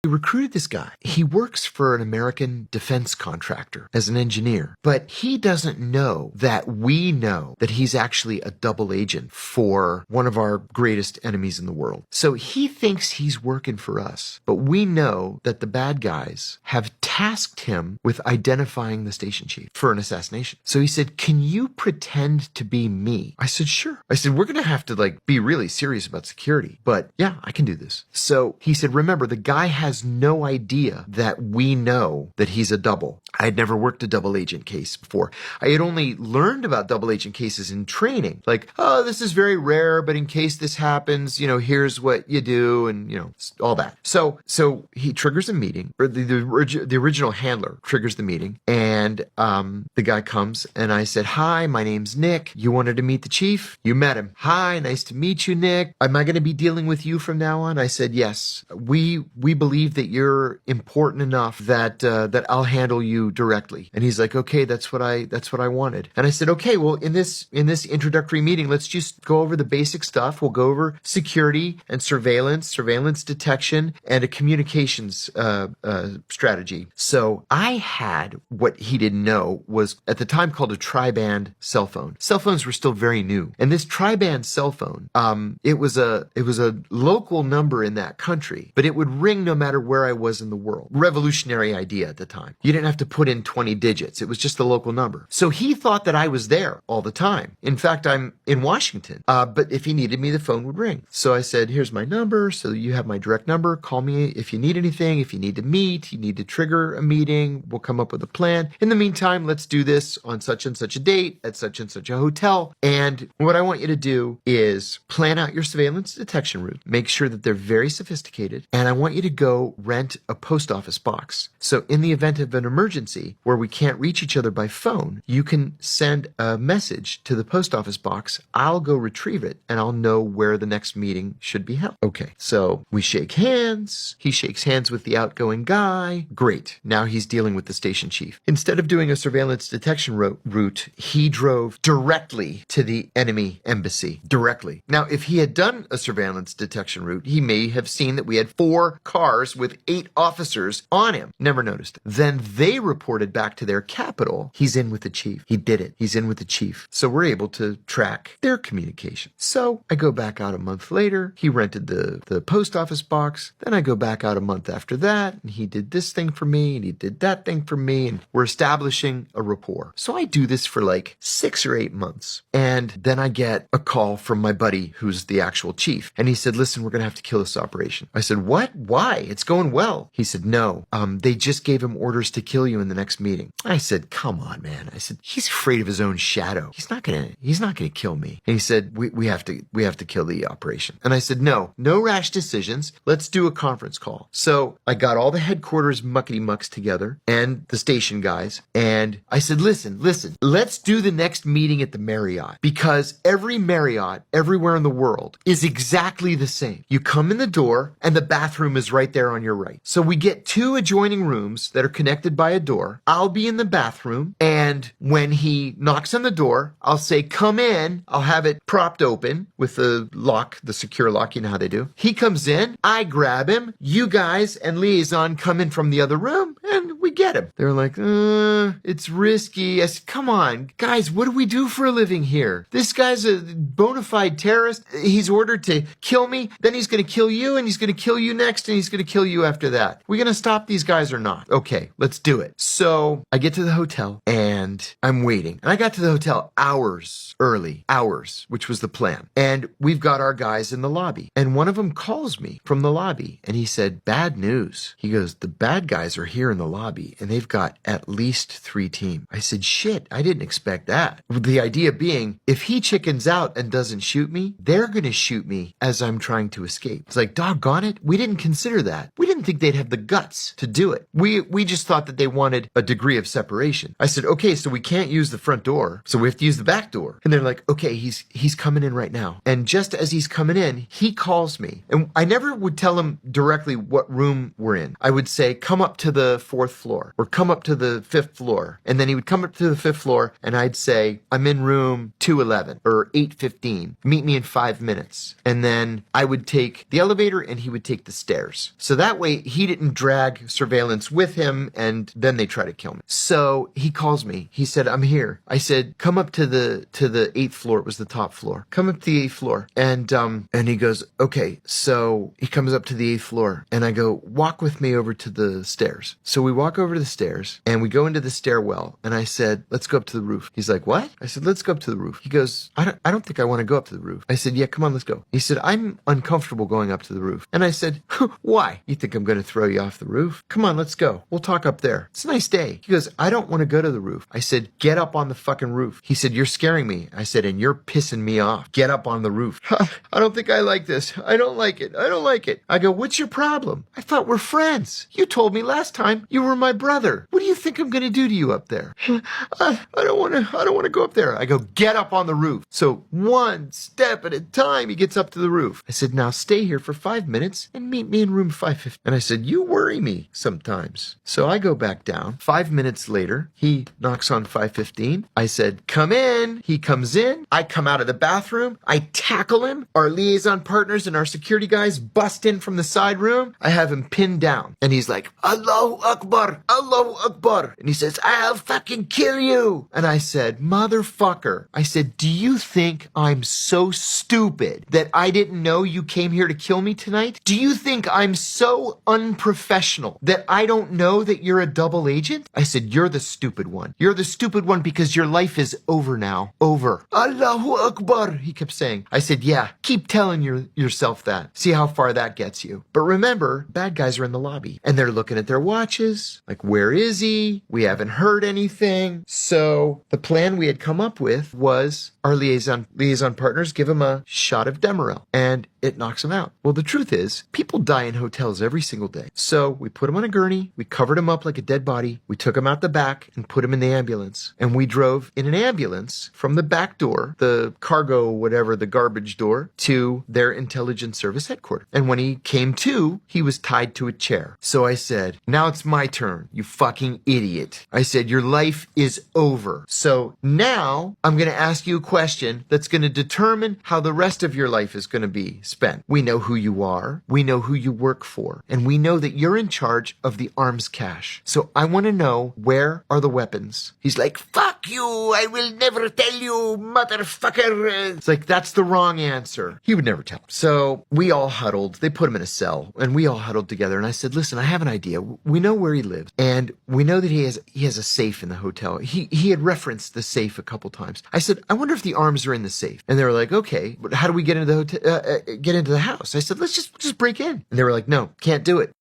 We recruited this guy. He works for an American defense contractor as an engineer, but he doesn't know that we know that he's actually a double agent for one of our greatest enemies in the world. So he thinks he's working for us, but we know that the bad guys have tasked him with identifying the station chief for an assassination. So he said, "Can you pretend to be me?" I said, "Sure." I said, "We're going to have to be really serious about security, but yeah, I can do this." So he said, "Remember, the guy has no idea that we know that he's a double." I had never worked a double agent case before. I had only learned about double agent cases in training. Oh, this is very rare, but in case this happens, here's what you do, and, all that. So he triggers a meeting, or the original handler triggers the meeting, and the guy comes, and I said, "Hi, my name's Nick. You wanted to meet the chief? You met him. Hi, nice to meet you, Nick. Am I going to be dealing with you from now on?" I said, "Yes. We believe that you're important enough that I'll handle you directly." And he's like, "Okay, that's what I wanted." And I said, "Okay, well, in this introductory meeting, let's just go over the basic stuff. We'll go over security and surveillance detection, and a communications strategy." So I had what he didn't know was at the time called a tri-band cell phone. Cell phones were still very new, and this tri-band cell phone, it was a local number in that country, but it would ring no matter where I was in the world. Revolutionary idea at the time. You didn't have to put in 20 digits. It was just a local number. So he thought that I was there all the time. In fact, I'm in Washington. But if he needed me, the phone would ring. So I said, "Here's my number. So you have my direct number. Call me if you need anything. If you need to meet, you need to trigger a meeting, we'll come up with a plan. In the meantime, let's do this on such and such a date at such and such a hotel. And what I want you to do is plan out your surveillance detection route. Make sure that they're very sophisticated. And I want you to go rent a post office box. So in the event of an emergency where we can't reach each other by phone, you can send a message to the post office box. I'll go retrieve it, and I'll know where the next meeting should be held." Okay, so we shake hands. He shakes hands with the outgoing guy. Great. Now he's dealing with the station chief. Instead of doing a surveillance detection route, he drove directly to the enemy embassy. Directly. Now, if he had done a surveillance detection route, he may have seen that we had 4 cars with 8 officers on him. Never noticed it. Then they reported back to their capital, "He's in with the chief. He did it. He's in with the chief." So we're able to track their communication. So I go back out a month later. He rented the post office box. Then I go back out a month after that, and he did this thing for me, and he did that thing for me, and we're establishing a rapport. So I do this for 6 or 8 months. And then I get a call from my buddy who's the actual chief. And he said, "Listen, we're going to have to kill this operation." I said, "What? Why? It's going well." He said, "No, they just gave him orders to kill you in the next meeting." I said, "Come on, man." I said, "He's afraid of his own shadow. He's not gonna kill me." And he said, we have to kill the operation." And I said, no rash decisions. Let's do a conference call. So I got all the headquarters muckety mucks together and the station guys. And I said, listen, let's do the next meeting at the Marriott, because every Marriott everywhere in the world is exactly the same. You come in the door and the bathroom is right there on your right. So we get 2 adjoining rooms that are connected by a door. I'll be in the bathroom, and when he knocks on the door, I'll say, "Come in." I'll have it propped open with the lock, the secure lock, you know how they do. He comes in, I grab him, you guys and liaison come in from the other room, and we get him. They're like, "It's risky." I said, "Come on, guys, what do we do for a living here? This guy's a bona fide terrorist. He's ordered to kill me, then he's going to kill you, and he's going to kill you next, and he's going to kill you after that. We going to stop these guys or not?" "Okay, let's do it." So I get to the hotel, and I'm waiting. And I got to the hotel hours early, which was the plan. And we've got our guys in the lobby. And one of them calls me from the lobby, and he said, "Bad news." He goes, "The bad guys are here in the lobby, and they've got at least 3 teams." I said, "Shit, I didn't expect that." The idea being, if he chickens out and doesn't shoot me, they're going to shoot me as I'm trying to escape. It's like, doggone it, we didn't consider that. We didn't think they'd have the guts to do it. We just thought that they wanted a degree of separation. I said, "Okay, so we can't use the front door, so we have to use the back door." And they're like, "Okay, he's coming in right now." And just as he's coming in, he calls me. And I never would tell him directly what room we're in. I would say, "Come up to the 4th floor." floor, or come up to the 5th floor. And then he would come up to the 5th floor and I'd say, I'm in room 211 or 815. Meet me in 5 minutes. And then I would take the elevator and he would take the stairs. So that way he didn't drag surveillance with him and then they try to kill me. So he calls me. He said, I'm here. I said, come up to the 8th floor. It was the top floor. Come up to the 8th floor. And he goes, okay. So he comes up to the 8th floor and I go, walk with me over to the stairs. So we walk over to the stairs and we go into the stairwell and I said, let's go up to the roof. He's like, what? I said, let's go up to the roof. He goes, I don't think I want to go up to the roof. I said, yeah, come on, let's go. He said, I'm uncomfortable going up to the roof. And I said, why? You think I'm going to throw you off the roof? Come on, let's go. We'll talk up there. It's a nice day. He goes, I don't want to go to the roof. I said, get up on the fucking roof. He said, you're scaring me. I said, and you're pissing me off. Get up on the roof. I don't think I like this. I don't like it. I don't like it. I go, what's your problem? I thought we're friends. You told me last time you were my brother. What do you think I'm going to do to you up there? I don't want to go up there. I go, get up on the roof. So one step at a time, he gets up to the roof. I said, now stay here for 5 minutes and meet me in room 550. And I said, you worry me sometimes. So I go back down. 5 minutes later, he knocks on 515. I said, come in. He comes in. I come out of the bathroom. I tackle him. Our liaison partners and our security guys bust in from the side room. I have him pinned down. And he's like, Allahu Akbar, Allahu Akbar. And he says, I'll fucking kill you. And I said, motherfucker. I said, do you think I'm so stupid that I didn't know you came here to kill me tonight? Do you think I'm so unprofessional that I don't know that you're a double agent? I said, you're the stupid one. You're the stupid one because your life is over now. Over. Allahu Akbar, he kept saying. I said, yeah, keep telling yourself that. See how far that gets you. But remember, bad guys are in the lobby and they're looking at their watches. Like, where is he? We haven't heard anything. So the plan we had come up with was our liaison partners give him a shot of Demerol and it knocks him out. Well, the truth is, people die in hotels every single day. So we put him on a gurney, we covered him up like a dead body, we took him out the back and put him in the ambulance. And we drove in an ambulance from the back door, the cargo, whatever, the garbage door, to their intelligence service headquarters. And when he came to, he was tied to a chair. So I said, now it's my turn, you fucking idiot. I said, your life is over. So now I'm going to ask you a question that's going to determine how the rest of your life is going to be spent. We know who you are. We know who you work for. And we know that you're in charge of the arms cache. So I want to know, where are the weapons? He's like, fuck you. I will never tell you, motherfucker. It's like, that's the wrong answer. He would never tell. So we all huddled. They put him in a cell and we all huddled together. And I said, listen, I have an idea. We know where he lives and we know that he has a safe in the hotel. He had referenced the safe a couple times. I said, I wonder if the arms are in the safe. And they were like, okay, but how do we get into the hotel, get into the house? I said, let's just break in. And they were like, no, can't do it.